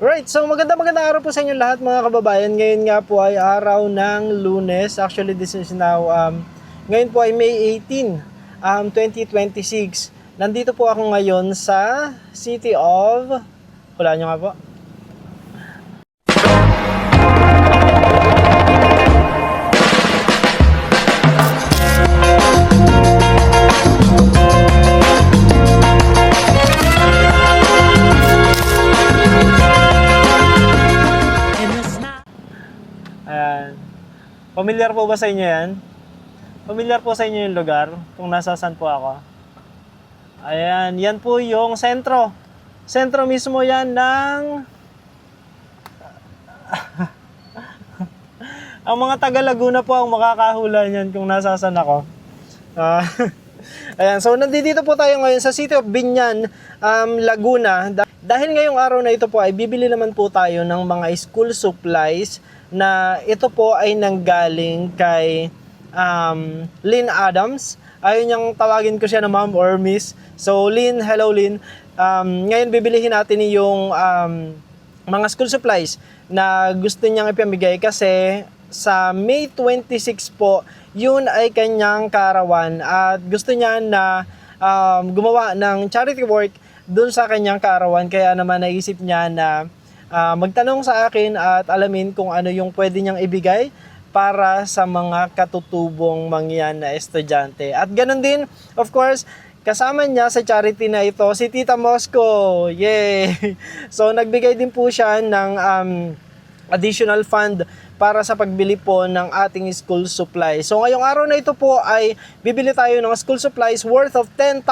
Right, so magandang araw po sa inyo lahat mga kababayan. Ngayon nga po ay araw ng Lunes. Actually, this is now, ngayon po ay May 18, 2026. Nandito po ako ngayon sa City of, hulaan nyo nga po. Ayan. Familiar po ba sa inyo yan? Familiar po sa inyo yung lugar kung nasasan po ako? Ayan, yan po yung sentro. Sentro mismo yan ng... Ang mga taga Laguna po ang makakahula niyan kung nasasan ako. Ayan, so nandito po tayo ngayon sa City of Biñan, Laguna. Dahil ngayong araw na ito po ay bibili naman po tayo ng mga school supplies na ito po ay nanggaling kay Lynn Adams. Ayun yung tawagin ko siya na ma'am or miss. So Lynn, hello Lynn. Ngayon bibilihin natin yung mga school supplies na gusto niyang ipamigay kasi sa May 26 po, yun ay kanyang kaarawan at gusto niya na gumawa ng charity work dun sa kanyang kaarawan. Kaya naman naisip niya na magtanong sa akin at alamin kung ano yung pwede niyang ibigay para sa mga katutubong mangyan na estudyante. At ganun din, of course, kasama niya sa charity na ito, si Tita Mosco. Yay! So, nagbigay din po siya ng additional fund para sa pagbili po ng ating school supplies. So ngayong araw na ito po ay bibili tayo ng school supplies worth of 10,000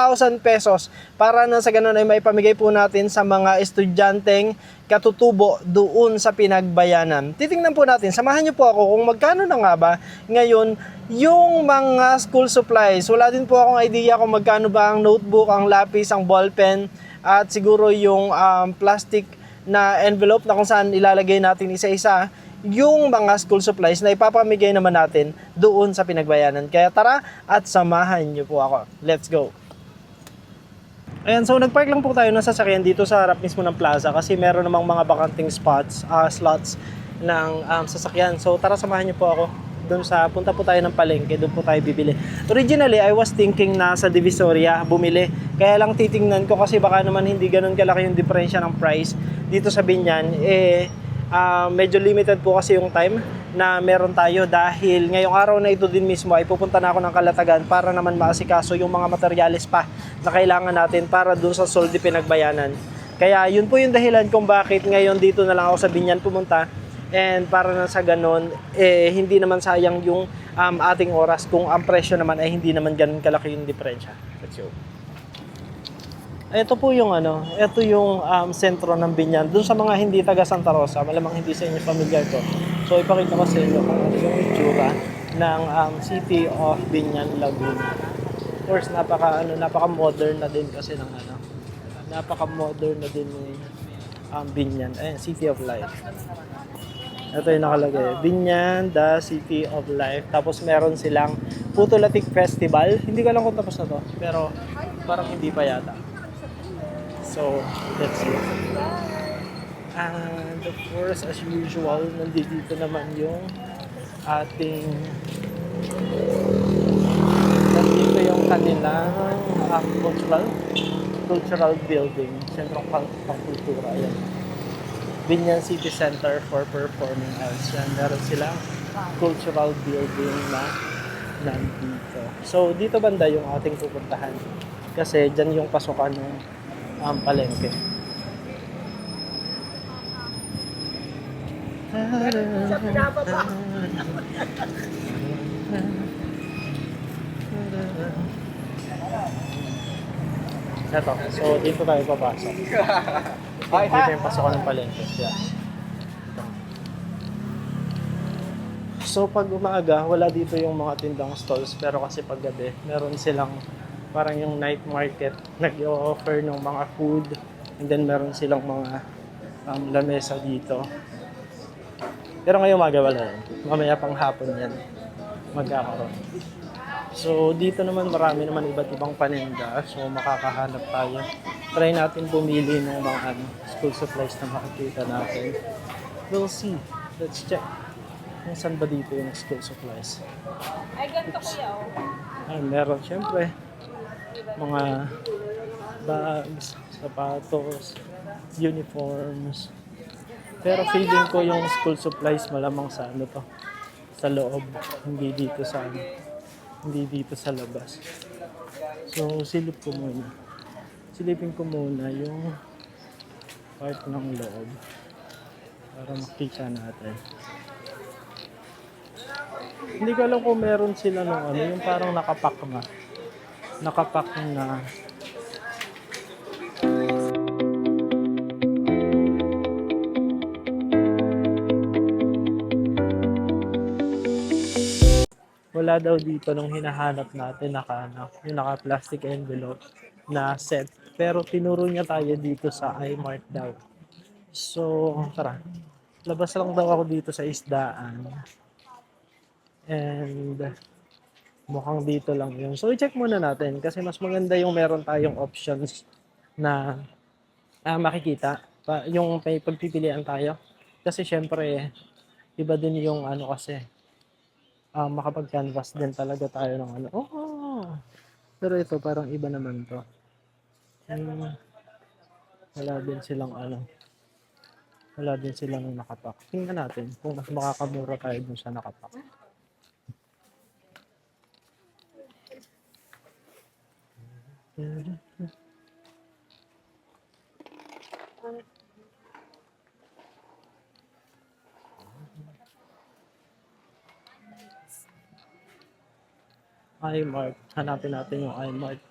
pesos para na sa ganun ay maipamigay po natin sa mga estudyanteng katutubo doon sa Pinagbayanan. Titingnan po natin, samahan niyo po ako kung magkano na nga ba ngayon yung mga school supplies. Wala din po akong idea kung magkano ba ang notebook, ang lapis, ang ballpen at siguro yung plastic na envelope na kung saan ilalagay natin isa-isa yung mga school supplies na ipapamigay naman natin doon sa Pinagbayanan. Kaya tara at samahan niyo po ako. Let's go! Ayan, so nagpark lang po tayo ng sasakyan dito sa harap mismo ng plaza kasi meron namang mga bakanting slots ng sasakyan. So tara samahan niyo po ako doon sa punta po tayo ng palengke, doon po tayo bibili. Originally, I was thinking na sa Divisoria bumili. Kaya lang titingnan ko kasi baka naman hindi ganun kalaki yung diferensya ng price dito sa Biñan. Medyo limited po kasi yung time na meron tayo dahil ngayong araw na ito din mismo ay pupunta na ako ng Kalatagan para naman maasikaso yung mga materyales pa na kailangan natin para dun sa Soldi Pinagbayanan. Kaya yun po yung dahilan kung bakit ngayon dito na lang ako sa Biñan pumunta and para na sa ganon hindi naman sayang yung ating oras kung ang presyo naman ay hindi naman ganun kalaki yung diferensya. Let's go. Ito po yung ito yung sentro ng Biñan. Doon sa mga hindi taga Santa Rosa, malamang hindi sa inyo familiar to. So ipakita ko sa inyo kung ano yung itsura ng City of Biñan, Laguna. Of course, napaka-modern na din kasi ng napaka-modern na din ng Biñan. Ayan, City of Life. Ito yung nakalagay. Biñan, the City of Life. Tapos meron silang Putulatik Festival. Hindi ko alam kung tapos na to, pero parang hindi pa yata. So, let's see. And of course, as usual, nandito naman yung ating nandito yung kanilang cultural building, Sentrong Pangkultura. Ayan. Biñan City Center for Performing Arts. Yan, meron silang cultural building na nandito. So, dito banda yung ating pupuntahan. Kasi dyan yung pasukan ng palengke. Ito, so dito tayo papasok. Dito yung pasukan ng palengke. Yeah. So pag umaga, wala dito yung mga tindang stalls, pero kasi pag gabi, meron silang parang yung night market, nag-i-offer ng mga food, and then meron silang mga lamesa dito. Pero ngayong umaga wala yan. Mamaya pang hapon yan magkakaroon. So dito naman marami naman iba't ibang paninda, so makakahanap tayo. Try natin bumili ng mga school supplies na makikita natin. We'll see. Let's check. Kung saan ba dito yung school supplies. Ay, ganito kuya, oh. Ay, meron syempre. Mga bags, sapatos, uniforms. Pero feeling ko yung school supplies malamang sa ano to, sa loob, hindi dito sa ano, hindi dito sa labas. So silipin ko muna yung part ng loob para makita natin. Hindi ko alam kung meron sila nung ano, yung parang nakapack na. Wala daw dito nung hinahanap natin yung naka-plastic envelope na set. Pero tinuro niya tayo dito sa iMart daw. So, tara. Labas lang daw ako dito sa isdaan. And mukhang dito lang yun. So, i-check muna natin kasi mas maganda yung meron tayong options na makikita. Yung may pagpipilian tayo. Kasi syempre, iba din yung ano kasi, makapag-canvas din talaga tayo ng ano. Oh, pero ito parang iba naman to. Wala din silang ano. Wala din silang nakapak. Tingnan natin kung mas makakamura tayo dun sa nakapak. iMart. Hanapin natin yung iMart.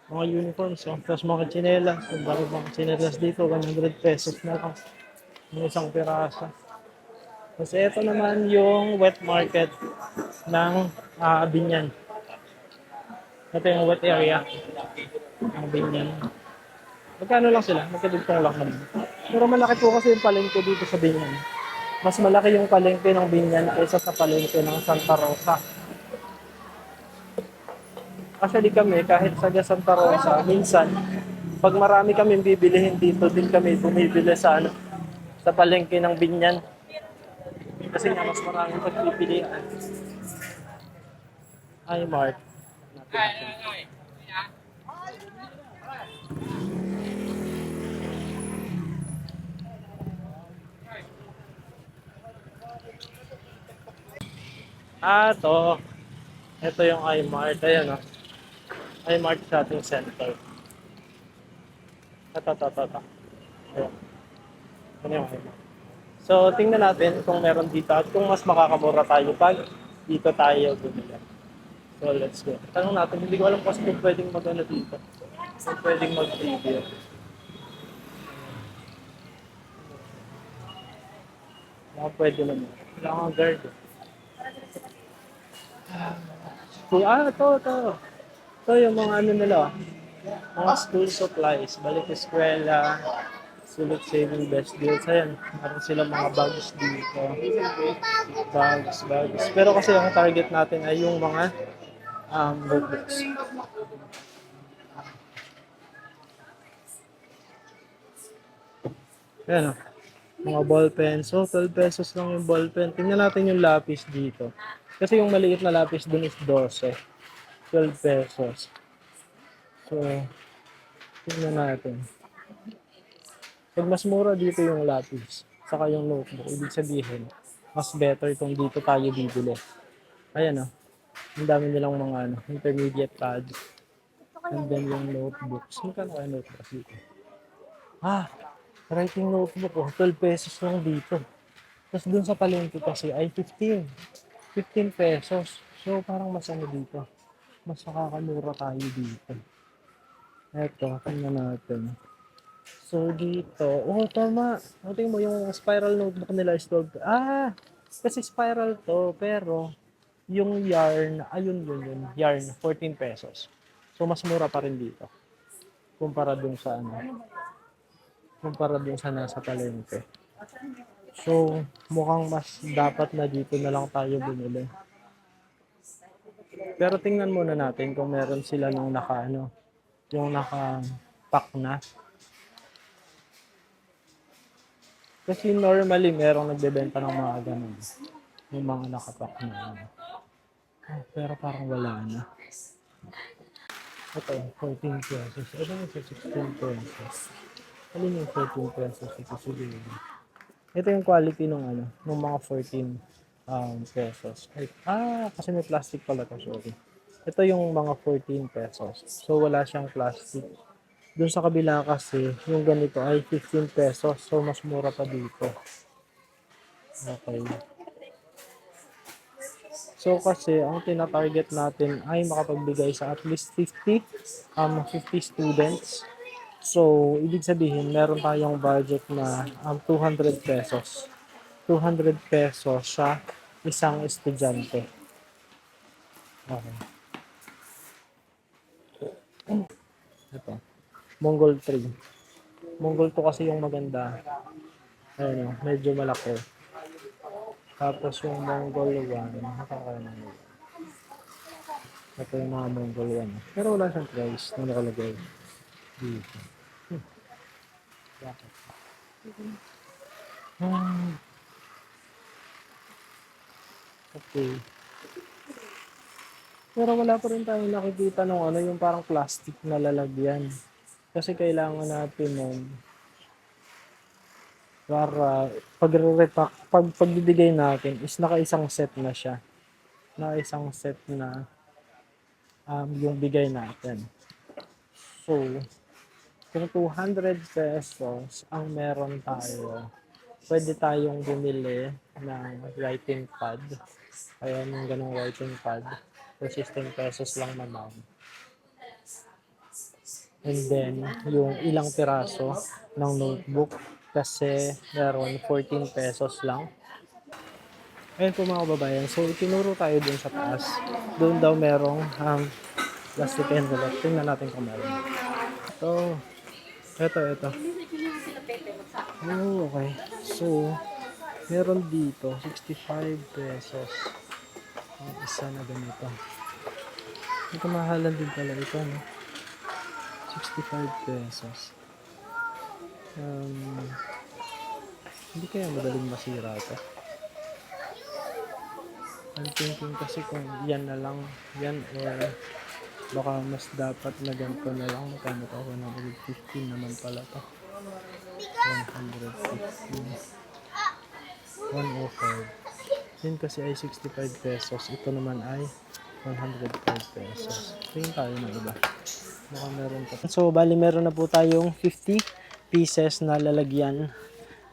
Mga uniforms, oh. Tapos mga tsinelas. Ang bakit mga tsinelas dito, 100 pesos na lang. Yung isang piraso. Kasi ito naman yung wet market ng Binyan. Ito yung wet area ng Binyan. Magkano lang sila? Magkadugtong lang naman. Pero malaki po kasi yung palengke dito sa Binyan. Mas malaki yung palengke ng Binyan kaysa sa palengke ng Santa Rosa. Actually kami, kahit sa Santa Rosa, minsan, pag marami kami bibilihin dito, din kami bumibili sa, ano, sa palengke ng Binyan. Kasi nga mas maraming pagpipilian. iMart. To. Ito yung iMart. Ayan, oh. iMart Shopping Center. Ito. Ayan. Ano yung iMart? So, tingnan natin kung meron dito at kung mas makakamura tayo pag dito tayo bumili. So, let's go. Tanong natin, hindi ko alam kasi kung pwedeng mag-ano dito. Kung pwedeng mag-preview. Baka pwede naman. Wala kang guard. Ito. Ito yung mga ano nila. Mga school supplies. Balik eskwela. Sulit saving best deals. Ayan. Meron sila mga bags dito. Bags. Pero kasi ang target natin ay yung mga notebooks. Ayan o. Mga ballpen. So, 12 pesos lang yung ballpen. Tingnan natin yung lapis dito. Kasi yung maliit na lapis dun is 12. 12 pesos. So, tingnan natin. Pag mas mura dito yung lapis, saka yung notebook, ibig sabihin, mas better kung dito tayo bibili. Ayan o. Ang dami nilang mga intermediate pads. And then yung notebooks. Magkano kaya notebooks dito? Writing notebook oh, 12 pesos lang dito. Tapos dun sa palengke kasi ay 15. 15 pesos. So parang mas dito. Mas makakamura tayo dito. Eto, tingnan natin. So dito, tama. Tingnan mo yung spiral notebook nila is 12. Kasi spiral to, pero yung yarn, yun. Yarn, 14 pesos. So mas mura pa rin dito. Kumpara dun sa nasa palengke. So, mukhang mas dapat na dito na lang tayo bumili. Pero tingnan muna natin kung meron sila nung yung naka-pack na. Kasi normally merong nagbebenta ng mga ganun. Yung mga naka-pack na. Pero parang wala na. Ito, 14 pesos. Ito yung 16 pesos. Alin yung 14 pesos? Ito siguro. Ito yung quality nung mga 14 pesos. Ay, kasi may plastic pala to, sorry. Ito yung mga 14 pesos. So, wala siyang plastic. Doon sa kabila kasi, yung ganito ay 15 pesos. So, mas mura pa dito. Okay. So, kasi, ang tina-target natin ay makapagbigay sa at least 50 students. So, ibig sabihin, meron tayong budget na 200 pesos. 200 pesos sa isang estudyante. Okay. Ito. Mongol 3. Mongol 2 kasi yung maganda. Ayun, medyo malaki. Tapos yung Mongol 1, nakakaano. Ito yung mga Mongol 1. Pero wala siyang price na nakalagay dito. Bakit? Ah, okay. Pero wala pa rin tayong nakikita nung yung parang plastic na lalagyan. Kasi kailangan natin nun para pagbibigay natin is naka-isang set na siya. Naka-isang set na yung bigay natin. So, kung 200 pesos ang meron tayo, pwede tayong bumili ng writing pad. Ayan, yung ganong writing pad. So, 16 pesos lang naman. And then, yung ilang piraso ng notebook kasi meron 14 pesos lang. Ayun po mga kababayan. So, itinuro tayo dun sa taas. Doon daw merong plastic envelope. Tingnan natin kung meron. So, ito. Oh, okay. So, meron dito 65 pesos. Ang isa na ganito. Ito mahalan din pala ito, no? 65 pesos. Hindi kaya madaling masira ito. I'm thinking kasi kung yan na lang, yan or baka mas dapat na ganito na lang. Kano to? 115 naman pala to. 115. 105. Yun kasi ay 65 pesos. Ito naman ay 105 pesos. Tingin tayo ng iba. Baka meron pa. So, bali meron na po tayong 50 pieces na lalagyan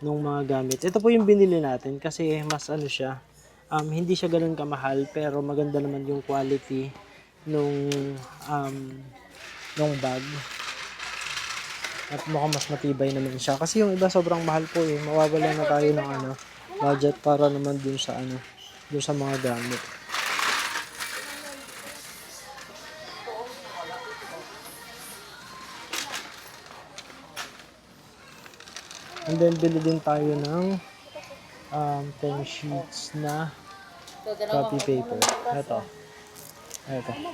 ng mga gamit. Ito po yung binili natin kasi mas siya. Hindi siya ganoon kamahal pero maganda naman yung quality nung bag. At mukhang mas matibay naman siya. Kasi yung iba sobrang mahal po eh. Mawawalan na tayo ng budget para naman dun sa dun sa mga gamit. And then bili din tayo ng 10 sheets na copy paper. Ito,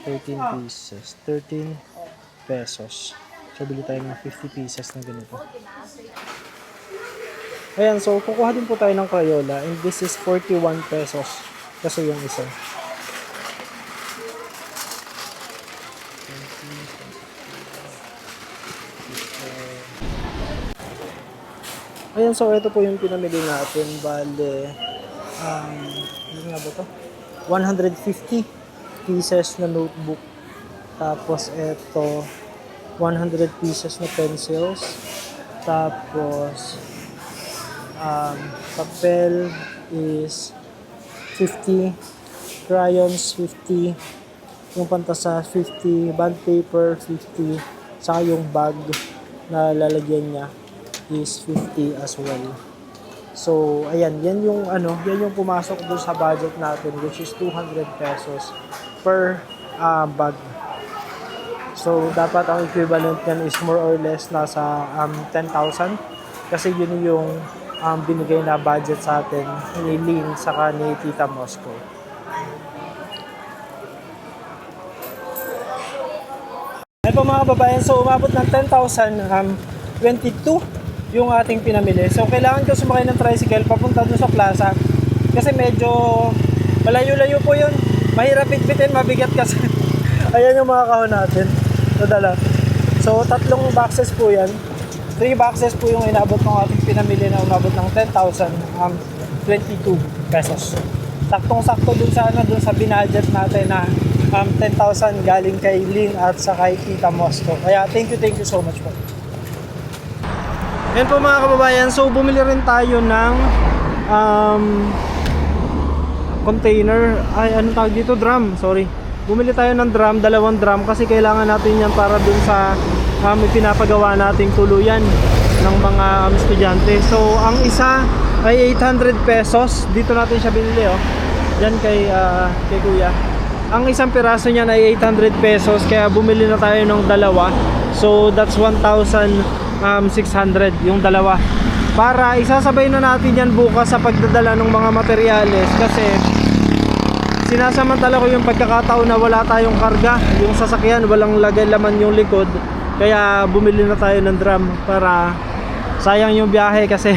13 pieces. 13 pesos. So, bili tayo ng 50 pieces na ganito. Ayan, so kukuha din po tayo ng Crayola and this is 41 pesos kasi yung isa. Ayan, so ito po yung pinamili natin. Bale, ano nga ba to? 150 pieces na notebook. Tapos ito, 100 pieces na pencils. Tapos, papel is 50. Crayons, 50. Yung pantasa, 50. Bond paper, 50. Saka yung bag na lalagyan niya is 50 as well. So, ayan, yan yung pumasok doon sa budget natin which is 200 pesos per bag. So, dapat ang equivalent niyan is more or less nasa 10,000 kasi yun yung binigay na budget sa atin ni Lynn saka ni Tita Moscow. Ayun po mga kababayan, so umabot ng 10,022 yung ating pinamili. So kailangan ko sumakay ng tricycle papunta dun sa plaza kasi medyo malayo-layo po yun. Mahirap bitbitin, mabigat kasi. Ayan yung mga kahon natin. Nadala. So 3 boxes po yan. 3 boxes po yung inabot ng ating pinamili na umabot ng 10,022 pesos. Saktong-sakto dun sa dun sa binudget natin na 10,000 galing kay Lynn at sa kay Tita Moscow. Kaya thank you so much po. Yan po mga kababayan, so bumili rin tayo ng container, ay anong tawag dito, drum, sorry. Bumili tayo ng drum, 2 drum kasi kailangan natin yan para dun sa pinapagawa nating tuluyan ng mga estudyante. So ang isa ay 800 pesos, dito natin siya binili oh. Yan kay Kuya. Ang isang piraso niyan ay 800 pesos kaya bumili na tayo ng 2. So that's 1,600 yung dalawa. Para isasabay na natin yan bukas sa pagdadala ng mga materyales kasi sinasamantala ko yung pagkakataon na wala tayong karga, yung sasakyan walang lagay laman yung likod, kaya bumili na tayo ng drum para sayang yung biyahe kasi